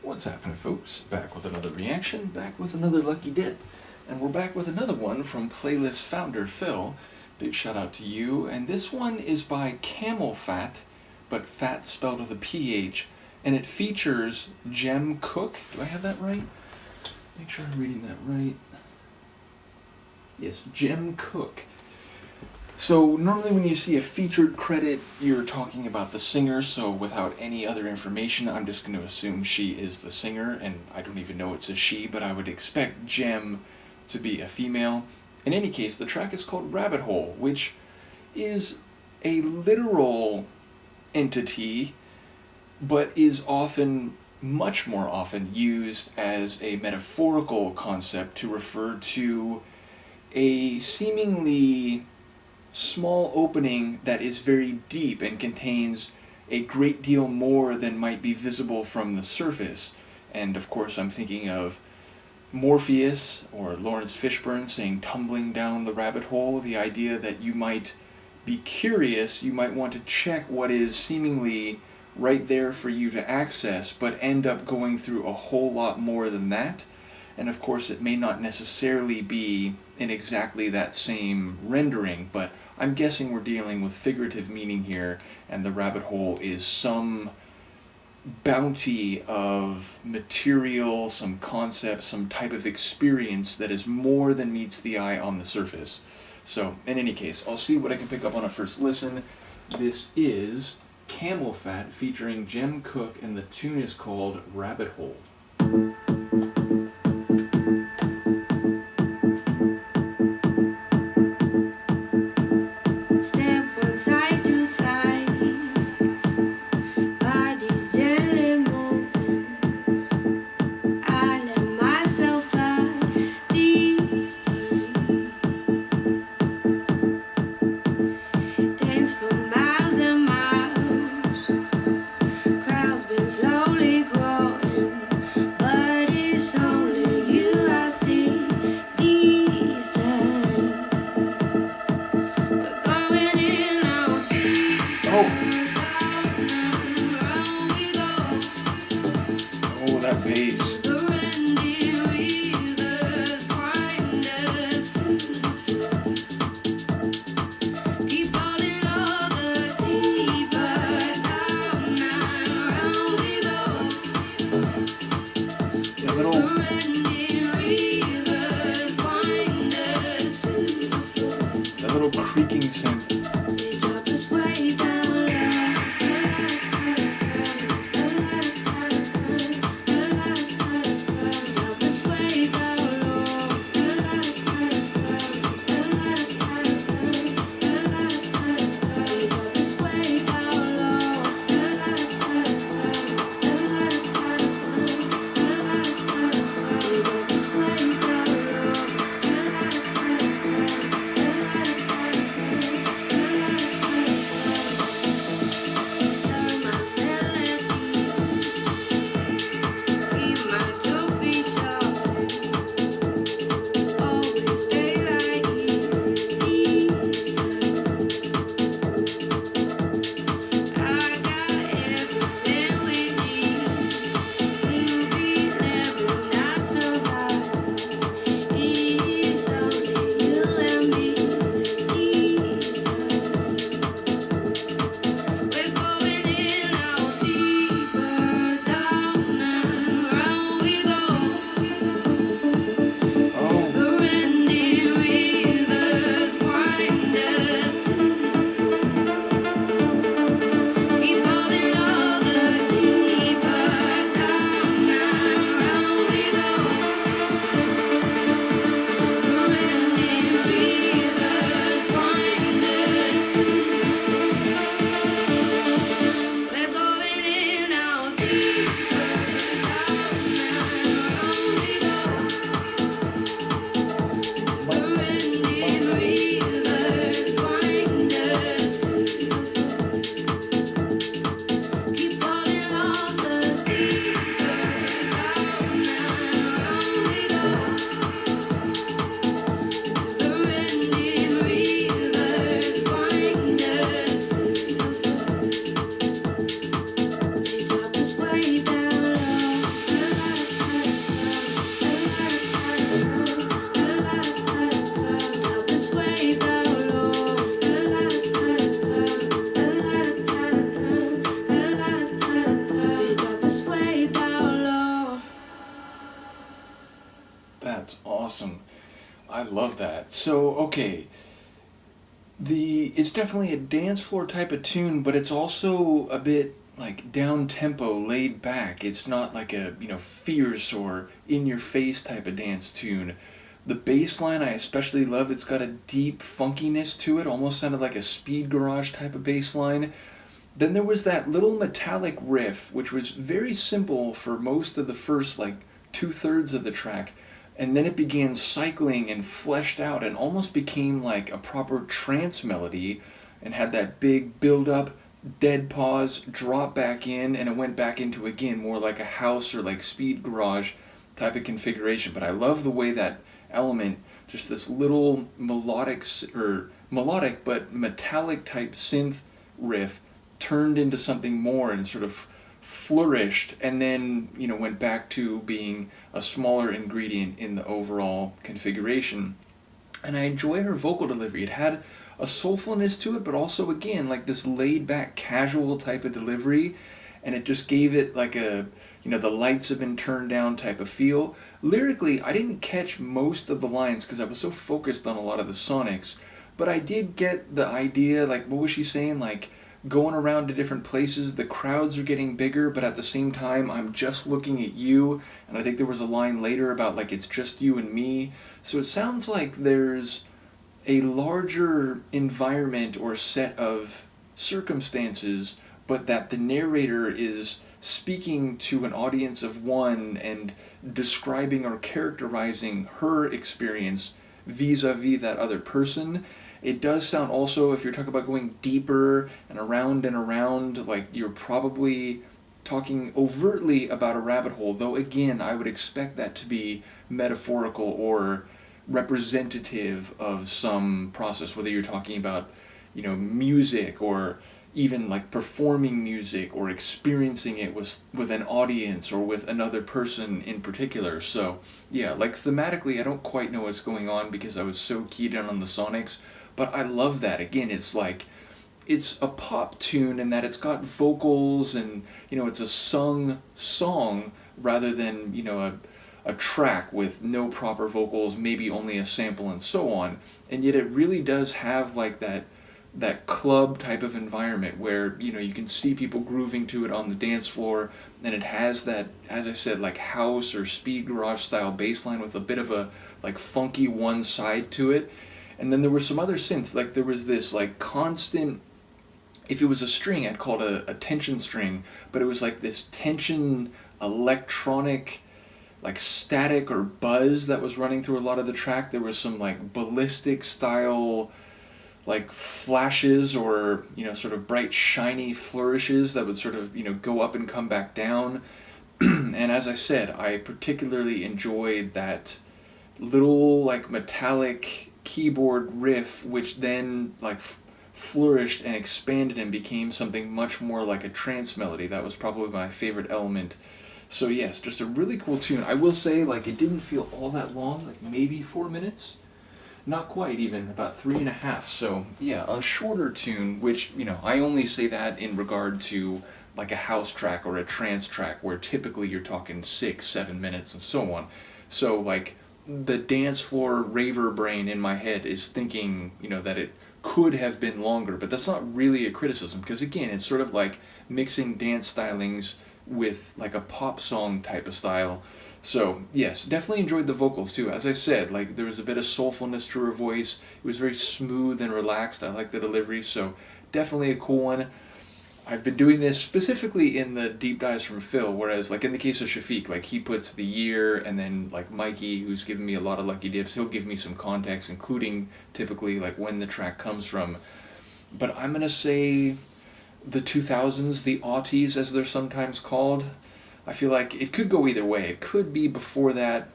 What's happening, folks? Back with another reaction, back with another lucky dip, and we're back with another one from playlist founder Phil. Big shout out to you. And this one is by CamelPhat, but fat spelled with a PH, and it features Jem Cooke. Do I have that right? Make sure I'm reading that right. Yes, Jem Cooke. So normally when you see a featured credit, you're talking about the singer, so without any other information, I'm just going to assume she is the singer, and I don't even know it's a she, but I would expect Jem to be a female. In any case, the track is called Rabbit Hole, which is a literal entity, but is often, much more often, used as a metaphorical concept to refer to a seemingly small opening that is very deep and contains a great deal more than might be visible from the surface. And of course I'm thinking of Morpheus or Lawrence Fishburne saying tumbling down the rabbit hole, the idea that you might be curious, you might want to check what is seemingly right there for you to access, but end up going through a whole lot more than that. And of course it may not necessarily be in exactly that same rendering, but I'm guessing we're dealing with figurative meaning here, and the rabbit hole is some bounty of material, some concept, some type of experience that is more than meets the eye on the surface. So, in any case, I'll see what I can pick up on a first listen. This is CamelPhat featuring Jem Cooke, and the tune is called Rabbit Hole. Oh, that bass. That little creaking synth. awesome. I love that. So, okay, it's definitely a dance floor type of tune, but it's also a bit like down tempo, laid back. It's not like a, fierce or in your face type of dance tune. The bass line I especially love. It's got a deep funkiness to it, almost sounded like a speed garage type of bass line. Then there was that little metallic riff, which was very simple for most of the first, like, two-thirds of the track, and then it began cycling and fleshed out and almost became like a proper trance melody and had that big build-up, dead pause, drop back in, and it went back into, again, more like a house or like speed garage type of configuration. But I love the way that element, just this little melodic but metallic type synth riff, turned into something more and sort of flourished, and then went back to being a smaller ingredient in the overall configuration. And I enjoy her vocal delivery. It had a soulfulness to it, but also, again, like this laid back casual type of delivery, and it just gave it like a the lights have been turned down type of feel. Lyrically, I didn't catch most of the lines because I was so focused on a lot of the sonics, but I did get the idea. Like, what was she saying? Like, going around to different places, the crowds are getting bigger, but at the same time, I'm just looking at you. And I think there was a line later about, like, it's just you and me. So it sounds like there's a larger environment or set of circumstances, but that the narrator is speaking to an audience of one and describing or characterizing her experience vis-a-vis that other person. It does sound also, if you're talking about going deeper and around, like you're probably talking overtly about a rabbit hole, though again, I would expect that to be metaphorical or representative of some process, whether you're talking about, music or even like performing music or experiencing it with an audience or with another person in particular. So yeah, like thematically, I don't quite know what's going on because I was so keyed in on the sonics. But I love that. Again, it's like, it's a pop tune in that it's got vocals and, it's a sung song rather than, a track with no proper vocals, maybe only a sample and so on. And yet it really does have like that club type of environment where, you can see people grooving to it on the dance floor, and it has that, as I said, like house or speed garage style bass line with a bit of a like funky one side to it. And then there were some other synths, like there was this like constant, if it was a string, I'd call it a tension string, but it was like this tension electronic, like static or buzz that was running through a lot of the track. There was some like ballistic style, like flashes or, sort of bright shiny flourishes that would sort of, go up and come back down. And as I said, I particularly enjoyed that little like metallic keyboard riff, which then like flourished and expanded and became something much more like a trance melody. That was probably my favorite element. So yes, just a really cool tune. I will say, like, it didn't feel all that long, like maybe 4 minutes. Not quite even, about 3.5. So yeah, a shorter tune, which, I only say that in regard to like a house track or a trance track where typically you're talking 6-7 minutes and so on. So like the dance floor raver brain in my head is thinking, that it could have been longer, but that's not really a criticism, because again, it's sort of like mixing dance stylings with like a pop song type of style. So yes, definitely enjoyed the vocals too. As I said, like there was a bit of soulfulness to her voice. It was very smooth and relaxed. I like the delivery, so definitely a cool one. I've been doing this specifically in the deep dives from Phil, whereas like in the case of Shafiq, like he puts the year, and then like Mikey, who's given me a lot of lucky dips, he'll give me some context, including typically like when the track comes from. But I'm going to say the 2000s, the aughties as they're sometimes called. I feel like it could go either way. It could be before that.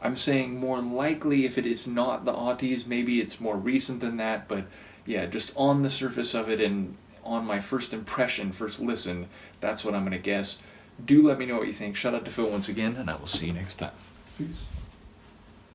I'm saying more likely if it is not the aughties, maybe it's more recent than that, but yeah, just on the surface of it and on my first impression, first listen, that's what I'm going to guess. Do let me know what you think. Shout out to Phil once again, and I will see you next time. Peace.